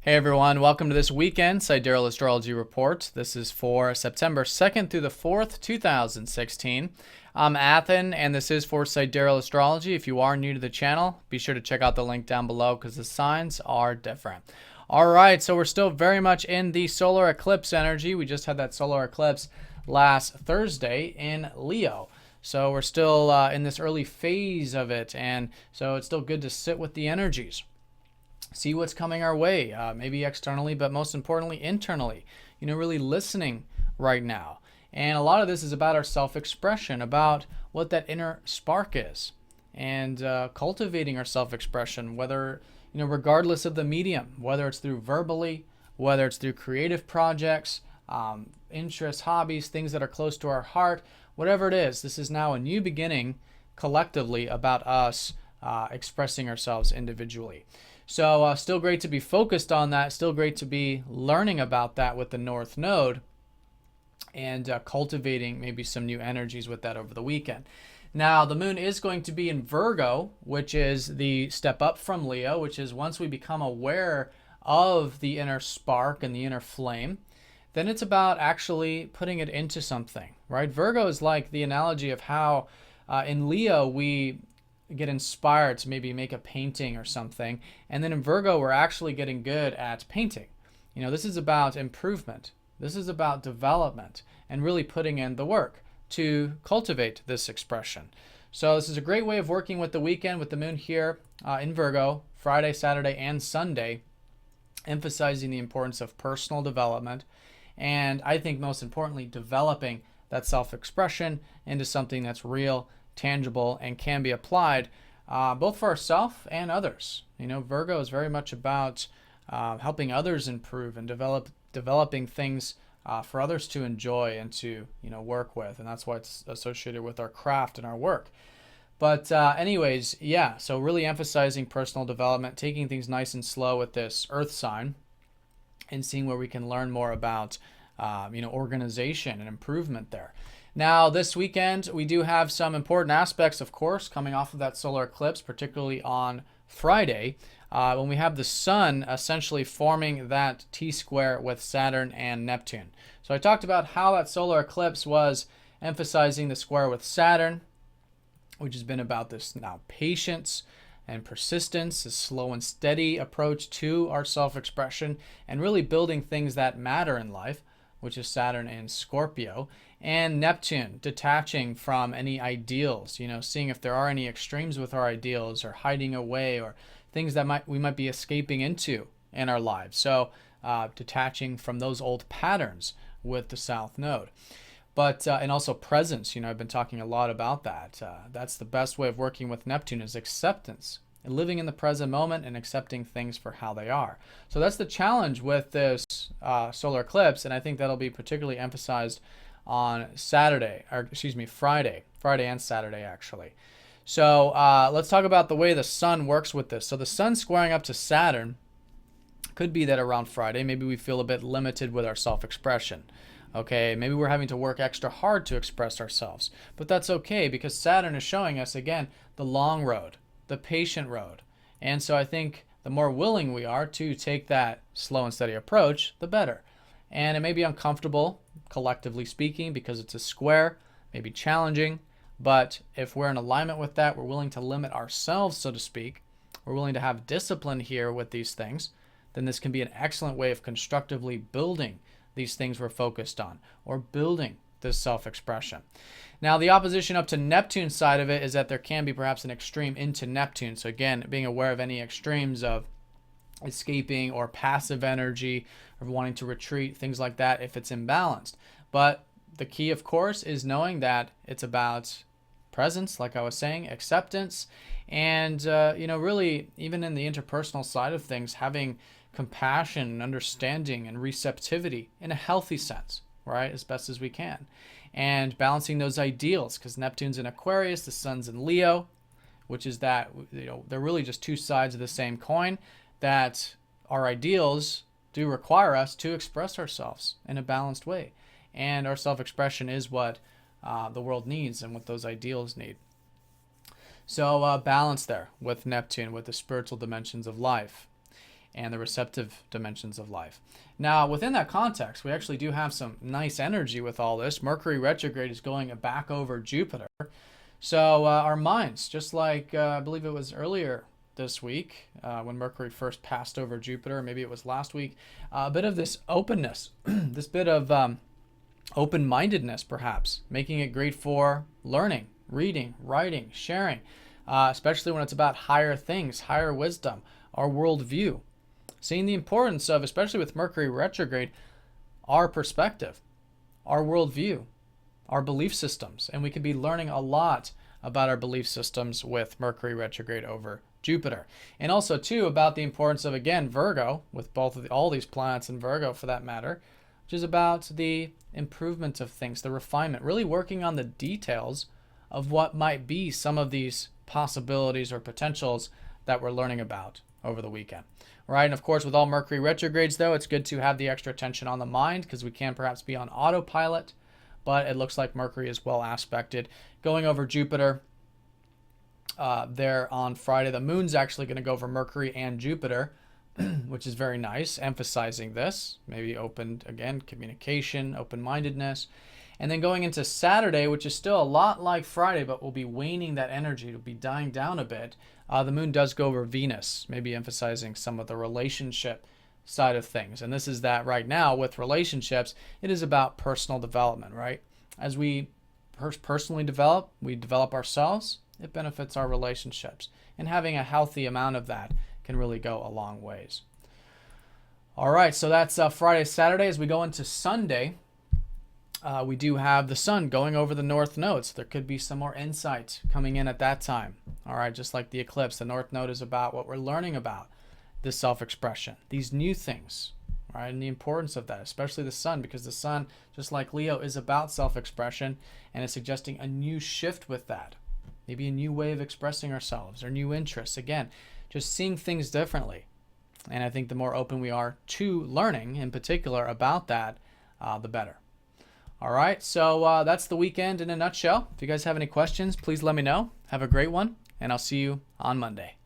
Hey everyone, welcome to this weekend Sidereal Astrology Report. This is for September 2nd through the 4th, 2016. I'm Athen, and this is for Sidereal Astrology. If you are new to the channel, be sure to check out the link down below because the signs are different. All right, so we're still very much in the solar eclipse energy. We just had that solar eclipse last Thursday in Leo. So we're still in this early phase of it, and so it's still good to sit with the energies. See what's coming our way, maybe externally, but most importantly, internally. Really listening right now. And a lot of this is about our self-expression, about what that inner spark is, and cultivating our self-expression, whether, regardless of the medium, whether it's through verbally, whether it's through creative projects, interests, hobbies, things that are close to our heart, whatever it is. This is now a new beginning collectively about us expressing ourselves individually. So still great to be focused on that, still great to be learning about that with the North Node and cultivating maybe some new energies with that over the weekend. Now, the moon is going to be in Virgo, which is the step up from Leo, which is once we become aware of the inner spark and the inner flame, then it's about actually putting it into something, right? Virgo is like the analogy of how in Leo we get inspired to maybe make a painting or something, and then in Virgo we're actually getting good at painting. This is about improvement, this is about development, and really putting in the work to cultivate this expression. So this is a great way of working with the weekend, with the moon here in Virgo, Friday, Saturday, and Sunday, emphasizing the importance of personal development, and I think most importantly developing that self-expression into something that's real, tangible, and can be applied both for ourselves and others. Virgo is very much about helping others improve and developing things for others to enjoy and to work with, and that's why it's associated with our craft and our work. But anyways, yeah, so really emphasizing personal development, taking things nice and slow with this earth sign, and seeing where we can learn more about organization and improvement there. Now, this weekend, we do have some important aspects, of course, coming off of that solar eclipse, particularly on Friday, when we have the sun essentially forming that T-square with Saturn and Neptune. So I talked about how that solar eclipse was emphasizing the square with Saturn, which has been about this now patience and persistence, a slow and steady approach to our self-expression, and really building things that matter in life, which is Saturn and Scorpio. And Neptune, detaching from any ideals, seeing if there are any extremes with our ideals or hiding away or things that we might be escaping into in our lives. So detaching from those old patterns with the South Node. But, and also presence, I've been talking a lot about that. That's the best way of working with Neptune, is acceptance. And living in the present moment and accepting things for how they are. So that's the challenge with this solar eclipse, and I think that'll be particularly emphasized on Friday and Saturday actually. So let's talk about the way the sun works with this. So the sun squaring up to Saturn could be that around Friday, maybe we feel a bit limited with our self-expression. Okay, maybe we're having to work extra hard to express ourselves, but that's okay because Saturn is showing us, again, the long road, the patient road. And so I think the more willing we are to take that slow and steady approach, the better. And it may be uncomfortable, collectively speaking, because it's a square, maybe challenging, but if we're in alignment with that, we're willing to limit ourselves, so to speak, we're willing to have discipline here with these things, then this can be an excellent way of constructively building these things we're focused on, or building this self-expression. Now, the opposition up to Neptune side of it is that there can be perhaps an extreme into Neptune. So again, being aware of any extremes of escaping or passive energy or wanting to retreat, things like that, if it's imbalanced. But the key, of course, is knowing that it's about presence, like I was saying, acceptance, and really even in the interpersonal side of things, having compassion and understanding and receptivity in a healthy sense, right, as best as we can, and balancing those ideals, because Neptune's in Aquarius, the sun's in Leo, which is that they're really just two sides of the same coin, that our ideals do require us to express ourselves in a balanced way, and our self-expression is what the world needs and what those ideals need. So balance there with Neptune, with the spiritual dimensions of life. and the receptive dimensions of life. Now, within that context, we actually do have some nice energy with all this. Mercury retrograde is going back over Jupiter. So our minds, just like I believe it was earlier this week when Mercury first passed over Jupiter, maybe it was last week, a bit of this openness, this bit of open-mindedness perhaps, making it great for learning, reading, writing, sharing, especially when it's about higher things, higher wisdom, our worldview. Seeing the importance of, especially with Mercury retrograde, our perspective, our worldview, our belief systems. And we could be learning a lot about our belief systems with Mercury retrograde over Jupiter. And also, too, about the importance of, again, Virgo, with all these planets in Virgo for that matter, which is about the improvement of things, the refinement, really working on the details of what might be some of these possibilities or potentials that we're learning about over the weekend. Right, and of course, with all Mercury retrogrades, though, it's good to have the extra attention on the mind because we can perhaps be on autopilot, but it looks like Mercury is well aspected. Going over Jupiter there on Friday, the moon's actually going to go over Mercury and Jupiter, which is very nice, emphasizing this, maybe open, again, communication, open-mindedness. And then going into Saturday, which is still a lot like Friday, but will be waning that energy, it'll be dying down a bit. The moon does go over Venus, maybe emphasizing some of the relationship side of things. And this is that right now with relationships, it is about personal development, right? As we personally develop, we develop ourselves, it benefits our relationships. And having a healthy amount of that can really go a long ways. All right, so that's Friday, Saturday. As we go into Sunday, we do have the sun going over the north node, so there could be some more insight coming in at that time. All right, just like the eclipse, the north node is about what we're learning about, this self-expression, these new things, right, and the importance of that, especially the sun, because the sun, just like Leo, is about self-expression and is suggesting a new shift with that, maybe a new way of expressing ourselves or new interests. Again, just seeing things differently. And I think the more open we are to learning, in particular, about that, the better. All right, so that's the weekend in a nutshell. If you guys have any questions, please let me know. Have a great one, and I'll see you on Monday.